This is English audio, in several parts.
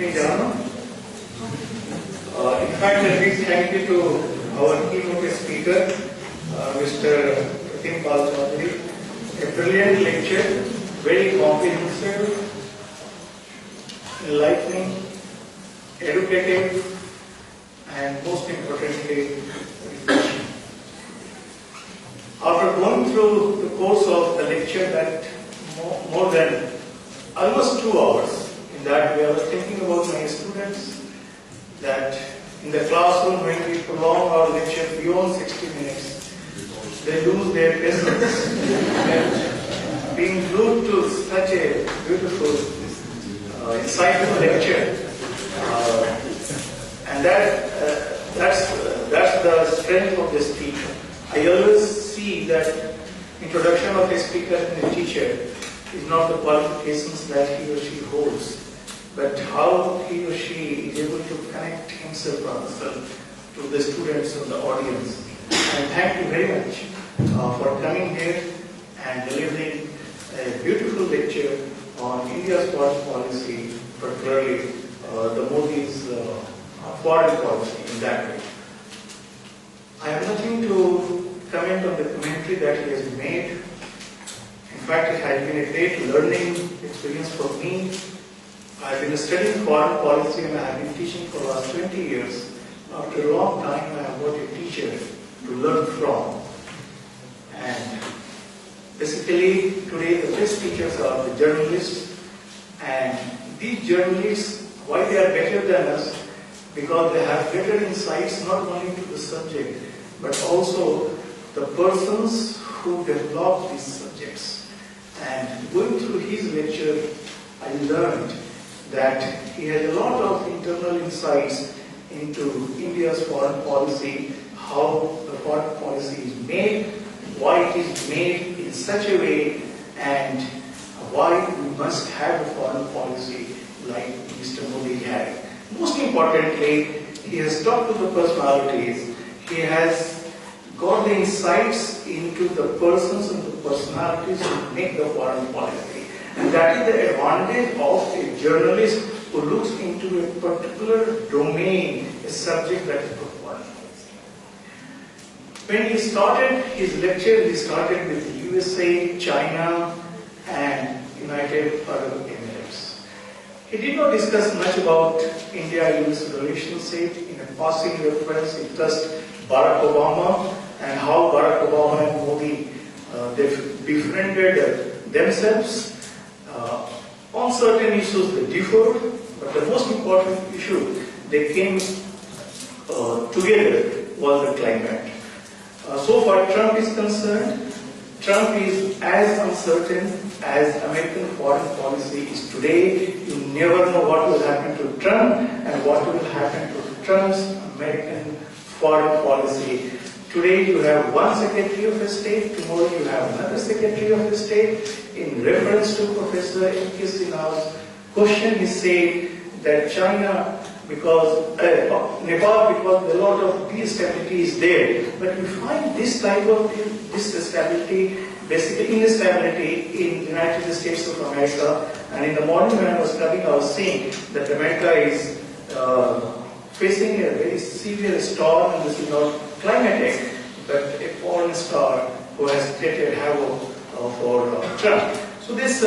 been done. In fact, a big thank you to our keynote speaker, Mr. Pratim Pal Chaudhary. A brilliant lecture, very comprehensive, enlightening, educative, and most importantly, refreshing. After going through the course of the lecture that more than almost 2 hours, in that way I was thinking about my students, that in the classroom when we prolong our lecture beyond 60 minutes, they lose their presence. And being glued to such a beautiful, insightful lecture, and that's the strength of the speaker. I always see that introduction of a speaker and a teacher is not the qualifications that he or she holds, but how he or she is able to connect himself or herself to the students and the audience. And thank you very much for coming here and delivering a beautiful lecture on India's foreign policy, particularly the Modi's foreign policy in that way. I have nothing to comment on the commentary that he has made. In fact, it has been a great learning experience for me. I have been studying foreign policy and I have been teaching for the last 20 years. After a long time, I have got a teacher to learn from. And basically, today the best teachers are the journalists. And these journalists, why they are better than us? Because they have better insights not only to the subject, but also the persons who develop these subjects. And going through his lecture, I learned that he has a lot of internal insights into India's foreign policy, how the foreign policy is made, why it is made in such a way, and why we must have a foreign policy like Mr. Modi had. Most importantly, he has talked to the personalities. He has got the insights into the persons and the personalities who make the foreign policy. And that is the advantage of a journalist who looks into a particular domain, a subject that is the foreign policy. When he started his lecture, he started with the USA, China, and United Arab Emirates. He did not discuss much about India-US relationship. In a passing reference, he touched Barack Obama and how Barack Obama and Modi they befriended themselves. On certain issues they differed, but the most important issue they came together was the climate. So far Trump is concerned, Trump is as uncertain as American foreign policy is today. You never know what will happen to Trump and what will happen to Trump's American foreign policy. Today you have one Secretary of State, tomorrow you have another Secretary of State. In reference to Professor M.K. Sinha's question, he said that China, because Nepal, because a lot of instability is there, but we find this type of instability, basically instability in the United States of America. And in the morning when I was coming, I was seeing that America is facing a very severe storm, and this is not climatic, but a foreign star who has created havoc for Trump. So this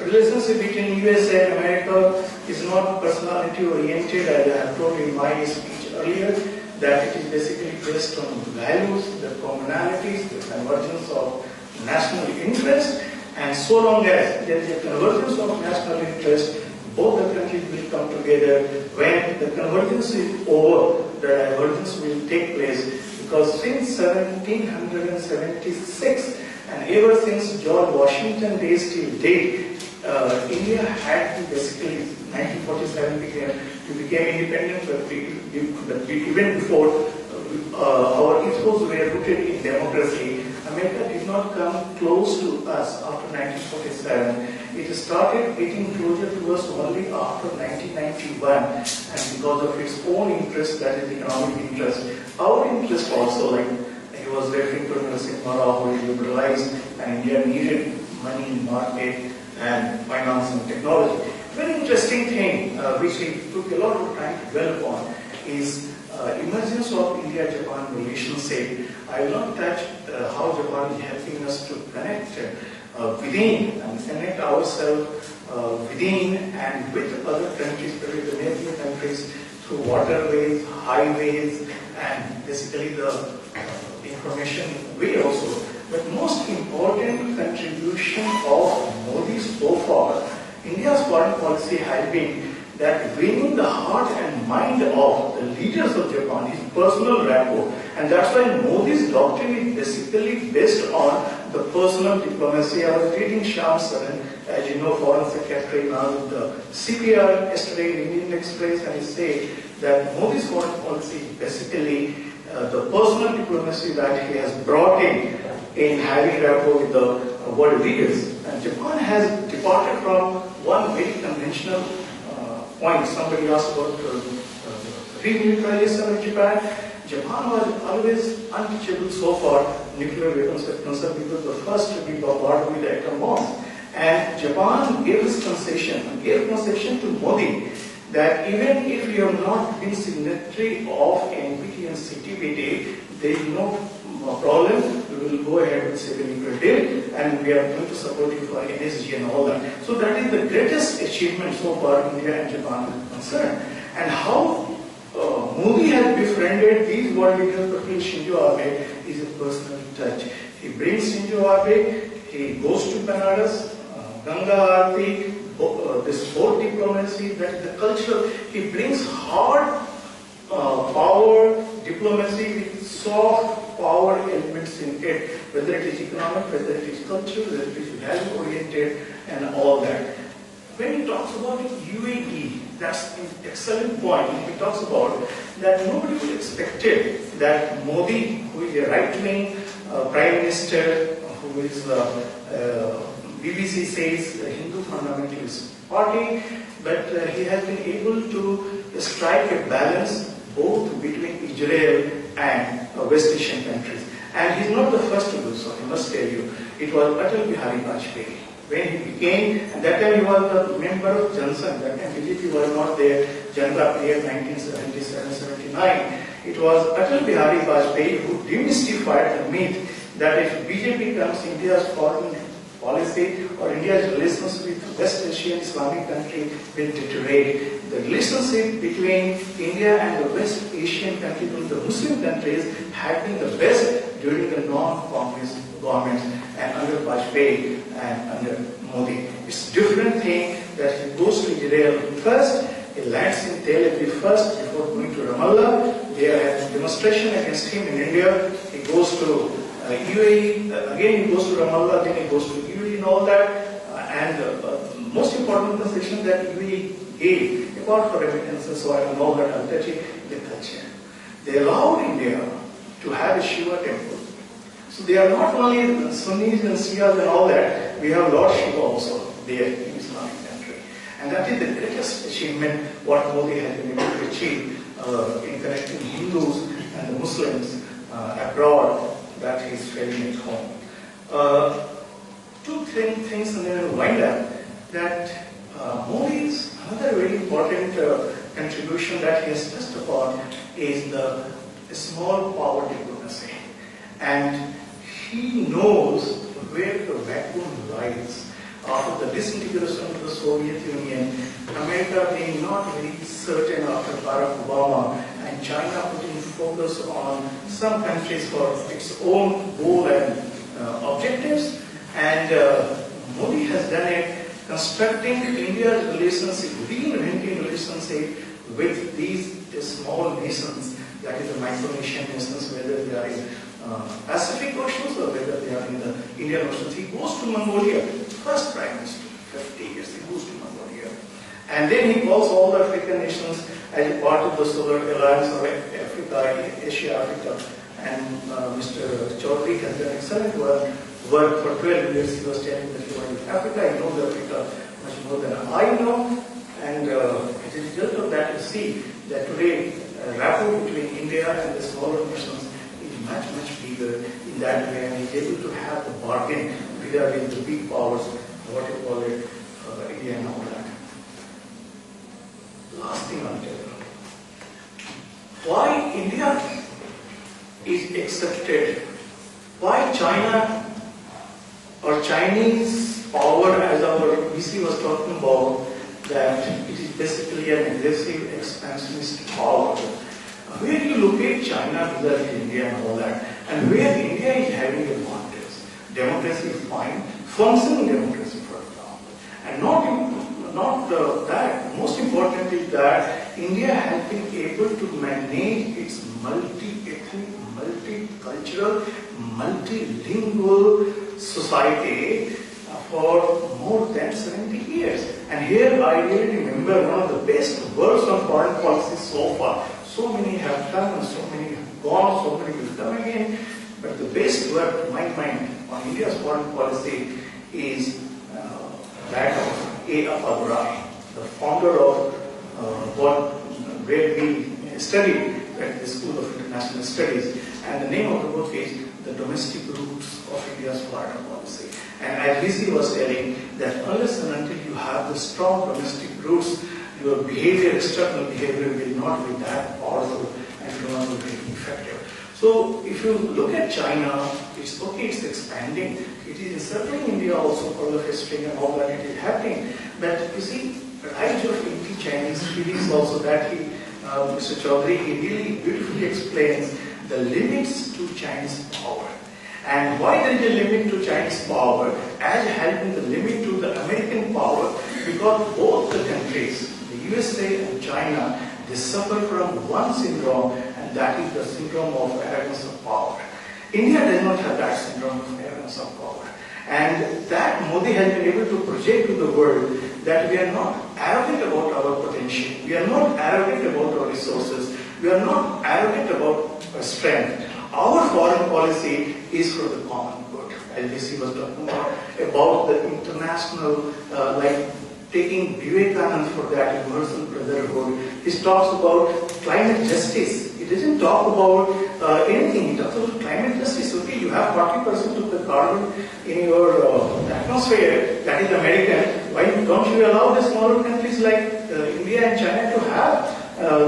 relationship between USA and America is not personality oriented, as I have told in my speech earlier, that it is basically based on values, the commonalities, the convergence of national interest, and so long as there is a convergence of national interest, both the countries will come together. When the convergence is over, the divergence will take place, because since 1776 and ever since George Washington days till date, India had to basically, 1947 became independent, but even before our ethos were rooted in democracy. America did not come close to us after 1947. It started getting closer to us only after 1991, and because of its own interest, that is economic interest. Our interest also, like he was referring to Narasimha Rao, who liberalized, and India needed money in market and finance and technology. Very interesting thing, which we took a lot of time to dwell upon, is emergence of India-Japan relationship. I will not touch how Japan is helping us to connect within and connect ourselves within and with other countries, particularly the neighboring countries, through waterways, highways, and basically the information way also. But most important contribution of Modi so far, India's foreign policy has been that winning the heart and mind of the leaders of Japan, his personal rapport. And that's why Modi's doctrine is basically based on the personal diplomacy. I was reading Shyam Saran, as you know, Foreign Secretary now with the CPR yesterday in Indian Express, and he said that Modi's foreign policy is basically the personal diplomacy that he has brought in having rapport with the world leaders. And Japan has departed from one very conventional point. Somebody asked about remilitarization of Japan. Japan was always untouchable so far. Nuclear weapons were concerned because the first to be bombarded with atom bombs. And Japan gave concession to Modi that even if you have not been signatory of NPT and CTBT, there is no problem. We will go ahead with civil nuclear deal, and we are going to support you for NSG and all that. So that is the greatest achievement so far India and Japan are concerned. And how Modi has befriended these world leaders, particularly Shinzo Abe, is a personal touch. He brings Shinzo Abe, he goes to Banaras, Ganga Aarti, this whole diplomacy, that is the culture. He brings hard power diplomacy with soft power elements in it, whether it is economic, whether it is cultural, whether it is value oriented, and all that. When he talks about UAE, that's an excellent point. He talks about that nobody would expect it that Modi, who is a right-wing prime minister, who is BBC says a Hindu fundamentalist party, but he has been able to strike a balance both between Israel and West Asian countries. And he's not the first to do so, I must tell you. It was Atal Bihari Vajpayee. When he became, and that time he was the member of Jansan, that time BJP was not there, Janata period 1977-79. It was Atal Bihari Vajpayee who demystified the myth that if BJP comes, India's foreign policy or India's relations with West Asian Islamic country will deteriorate. The relationship between India and the West Asian countries, the Muslim countries, had been the best during the non-communist governments and under Vajpayee and under Modi. It's a different thing that he goes to Israel first, he lands in Tel Aviv first before going to Ramallah. There has a demonstration against him in India. He goes to UAE, again he goes to Ramallah, then he goes to UAE and all that. And most important concession that UAE gave, apart from remittances, so I don't know that I'll touch it, the culture. They allowed India to have a Shiva temple. So they are not only Sunnis and Shias and all that, we have Lord Shiva also there in Islamic country. And that is the greatest achievement what Modi has been able to achieve in connecting Hindus and the Muslims abroad, that he is failing at home. Two things and then we'll wind up, that Modi's another very important contribution that he has touched upon is the small power diplomacy. And he knows where the vacuum lies. After the disintegration of the Soviet Union, America being not very certain after Barack Obama, and China putting focus on some countries for its own goal and objectives, and Modi has done it, constructing India's relationship, reinventing relationship with these small nations, that is the Micronesian nations, whether they are in Pacific Oceans or whether they are in the Indian Ocean. He goes to Mongolia, first prime minister, 50 years, he goes to Mongolia. And then he calls all the African nations as a part of the Solar Alliance of Africa, Asia, Africa. And Mr. Chaudhary has done excellent work for 12 years. He was telling that he was in Africa, he knows Africa much more than I know. And as a result of that, you see that today rapport between India and the smaller nations is much, much bigger in that way, and he's able to have the bargain with the big powers, what you call it, India and all that. thing I'll tell you. Why India is accepted, why China or Chinese power, as our VC was talking about, that it is basically an aggressive expansionist power. Where you look at China vis-a-vis India and all that, and where India is having advantage, democracy is fine, functioning democracy, for example, and not that. Most important is that India has been able to manage its multi-ethnic, multicultural, multilingual society for more than 70 years. And here I really remember one of the best words on foreign policy so far. So many have come and so many have gone, so many will come again. But the best word to my mind on India's foreign policy is that of A. Appadurai, the founder of where we studied at the School of International Studies. And the name of the book is The Domestic Roots of India's Foreign Policy. And as VC was telling, that unless and until you have the strong domestic roots, your behavior, external behavior will not be that powerful and will not be effective. So if you look at China, it's okay, it's expanding. It is encircling India also for the history and all that it is happening. But you see, the rise of anti-Chinese feelings also that Mr. Chaudhary, he really beautifully explains the limits to Chinese power. And why there is a limit to Chinese power as has been the limit to the American power, because both the countries, the USA and China, they suffer from one syndrome, and that is the syndrome of arrogance of power. India does not have that syndrome of arrogance of power. And that Modi has been able to project to the world that we are not arrogant about our potential, we are not arrogant about our resources, we are not arrogant about our strength. Our foreign policy is for the common good. As DC was talking about the international, like taking Vivekananda for that universal brotherhood. He talks about climate justice. He doesn't talk about anything. He talks about climate justice. Okay, you have 40% of the carbon in your atmosphere, that is American. Why don't you allow the smaller countries like India and China to have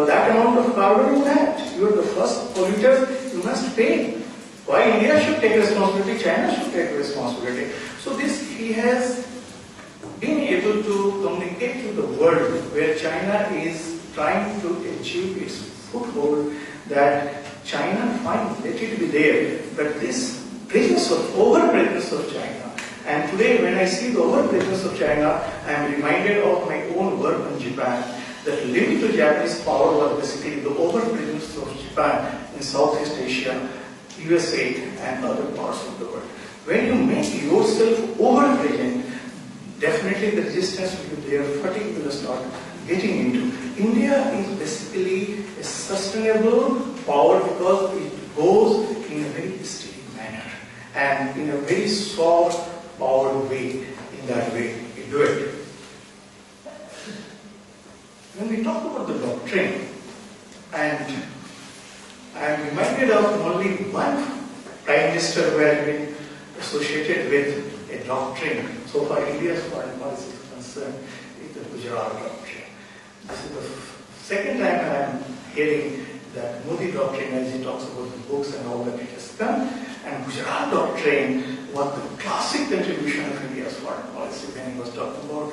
that amount of carbon in that? You are the first polluters, you must pay. Why India should take responsibility, China should take responsibility. So this, he has been able to communicate to the world where China is trying to achieve its foothold, that China, fine, let it be there, but this presence of, over-presence of China. And today when I see the over-presence of China, I am reminded of my own work on Japan, that limit to Japanese power was basically the over-presence of Japan in Southeast Asia, USA and other parts of the world. When you make yourself over-present, definitely the resistance will be there, fatigue will start getting into. India is basically a sustainable power because it goes in a very steady manner and in a very soft power way. In that way, we do it. When we talk about the doctrine, and I am reminded of only one Prime Minister who has been associated with a doctrine. So far India's foreign policy is concerned with the Gujarat doctrine. This is the second time I am hearing that Modi doctrine as he talks about the books and all that it has come. And Gujarat doctrine was the classic contribution of India's foreign policy when he was talking about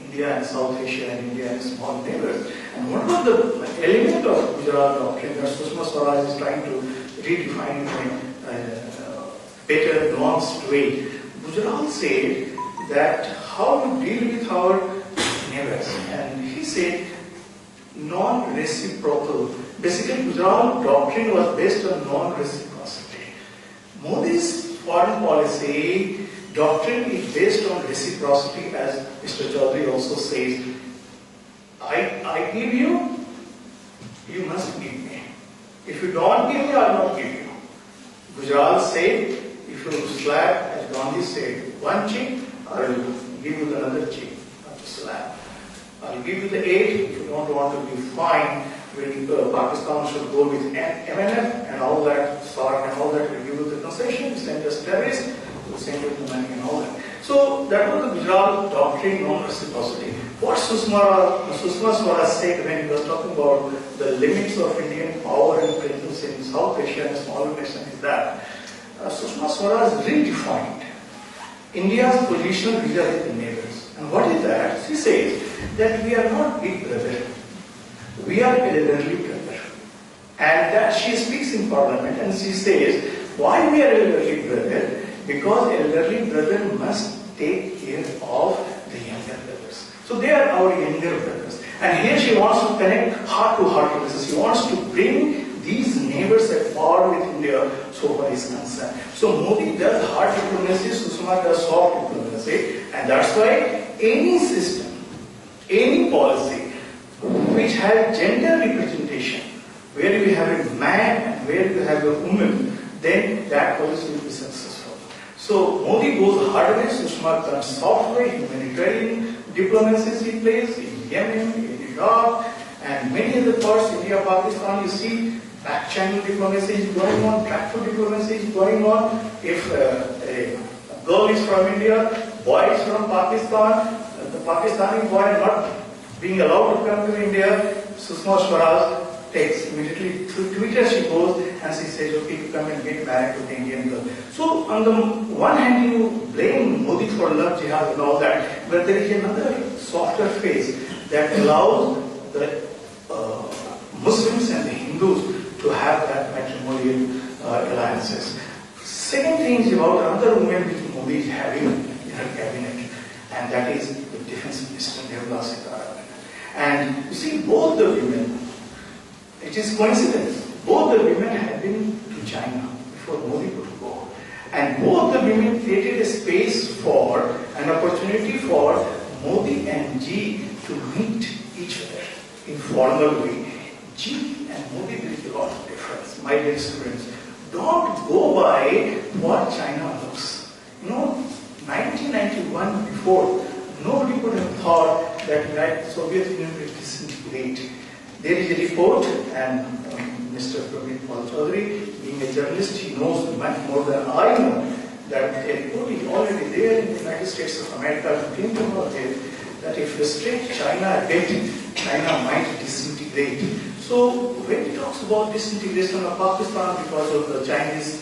India and South Asia and India and small neighbors. And what was the element of Gujarat doctrine that Sushma Swaraj is trying to redefine in a better, nuanced way? Gujarat said that how to deal with our neighbors. And he said non-reciprocal. Basically, Gujarat doctrine was based on non-reciprocity. Modi's foreign policy doctrine is based on reciprocity, as Mr. Chaudhary also says. I give you, you must give me. If you don't give me, I will not give you. Gujarat said, if you slap, as Gandhi said, one cheek, I will give you another cheek, not to slap. I will give you the aid. If you don't want to be fine, when Pakistan should go with MNF and all that, SARC and all that, will give you the concession, send us terrorists, will send you the money and all that. So that was the Gujarat doctrine, non-reciprocity. What Sushma Swaraj said when he was talking about the limits of Indian power and presence in South Asia and smaller nations is that Sushma Swaraj redefined India's position vis-à-vis the neighbors. And what is that? She says that we are not big brother, we are elderly brother. And that she speaks in parliament and she says, why we are elderly brother? Because elderly brother must take care of the younger brothers. So they are our younger brothers. And here she wants to connect heart to heart with us. She wants to bring these neighbors at par with India so far is concerned. So Modi does hard diplomacy, Sushma does soft diplomacy. And that's why any system, any policy which has gender representation, where you have a man and where you have a woman, then that policy will be successful. So Modi goes hard way, Sushma comes soft way, humanitarian diplomacy she plays in Yemen, in Iraq, and many other parts, India, Pakistan, you see back channel diplomacy is going on, tractor diplomacy is going on. If a girl is from India, boy is from Pakistan, the Pakistani boy not being allowed to come to India, Sushma Swaraj takes immediately through Twitter she goes and she says, okay, you come and get married to the Indian girl. So on the one hand you blame Modi for love jihad and all that, but there is another softer phase that allows the Muslims and the Hindus to have that matrimonial alliances. Second thing is about another woman which Modi is having in her cabinet, and that is the Defense Minister, Nirmala Sitharaman. And you see, both the women, it is coincidence, both the women had been to China before Modi could go. And both the women created a space for, an opportunity for Modi and Xi to meet each other in formal way. Xi and Modi, there is a lot of difference. My dear students, don't go by what China looks. You know, 1991 before, nobody could have thought that Soviet Union will disintegrate. There is a report, and Mr. Praveen Paul Chaudhary, being a journalist, he knows much more than I know, that a report is already there in the United States of America, Clinton was there, that if restraint China did, China might disintegrate. So when he talks about disintegration of Pakistan because of the Chinese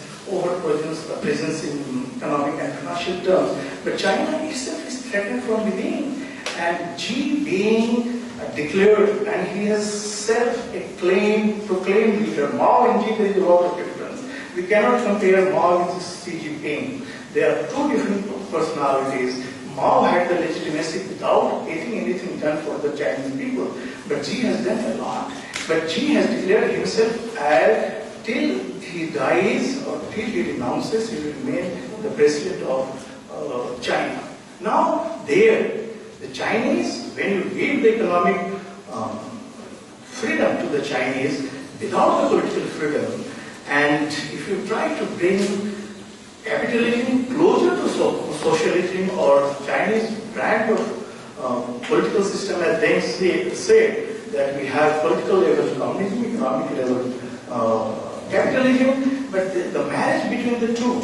presence in economic and financial terms, but China itself is threatened from within. And Xi being declared, and he has self-proclaimed leader. Mao and Xi, there is a lot of difference. We cannot compare Mao with Xi Jinping. They are two different personalities. Mao had the legitimacy without getting anything done for the Chinese people, but Xi has done a lot. But Xi has declared himself as, till he dies or till he renounces, he will remain the president of China. Now, the Chinese, when you give the economic freedom to the Chinese without the political freedom, and if you try to bring capitalism closer to socialism or Chinese brand of political system, as they say that we have political level communism, economic level capitalism, but the marriage between the two,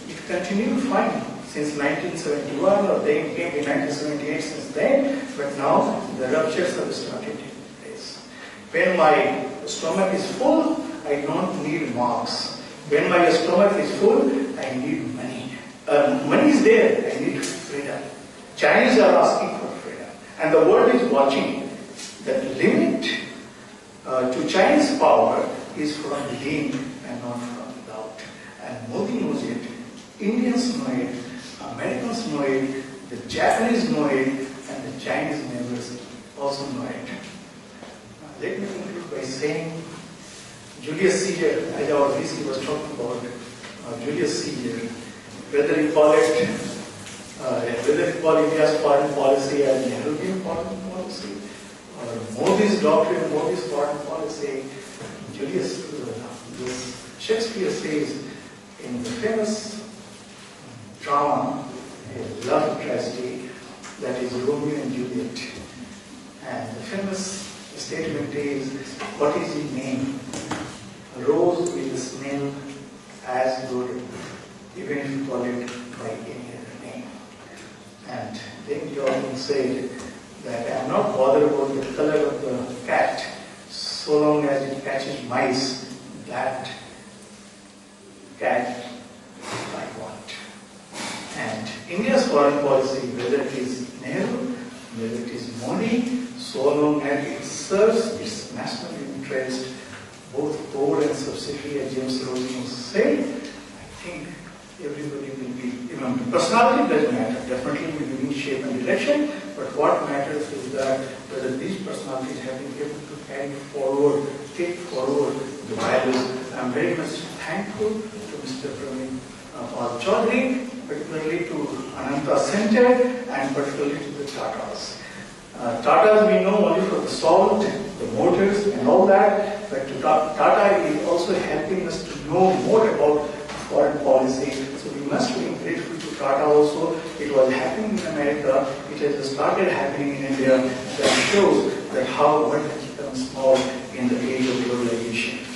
it continued fine since 1971, or they came in 1978 since then, but now the ruptures have started taking place. When my stomach is full, I don't need marks. When my stomach is full, I need money. Money is there, I need freedom. Chinese are asking for freedom. And the world is watching. The limit to Chinese power is from within and not from without. And Modi knows it, Indians know it, Americans know it, the Japanese know it, and the Chinese neighbors also know it. Let me conclude by saying Julius Caesar, as our VC was talking about, Julius Caesar, whether you call India's foreign policy as Nehruvian foreign policy, or Modi's doctrine, Modi's foreign policy, Shakespeare says in the famous drama, a love tragedy, that is Romeo and Juliet. And the famous statement is, what is his name? A rose will smell as good, even if you call it by any other name. And then the author said, that I am not bothered about the color of the cat, so long as it catches mice, that cat I want. And India's foreign policy, whether it is Nehru, whether it is Modi, so long as it serves its national interest, both board and subsidiary, as James Rosen said, I think everybody will be, personality doesn't matter. Definitely we need shape and direction, but what matters is that whether these personalities have been able to carry forward, take forward the values. I'm very much thankful to Mr. Praveen Pal Chaudhary, particularly to Ananta Center, and particularly to the Tatas. Tatas we know only for the salt, the motors and all that, but Tata is also helping us to know more about foreign policy. So we must be grateful to Tata also. It was happening in America, it has started happening in India. That shows that how one has become small in the age of globalization.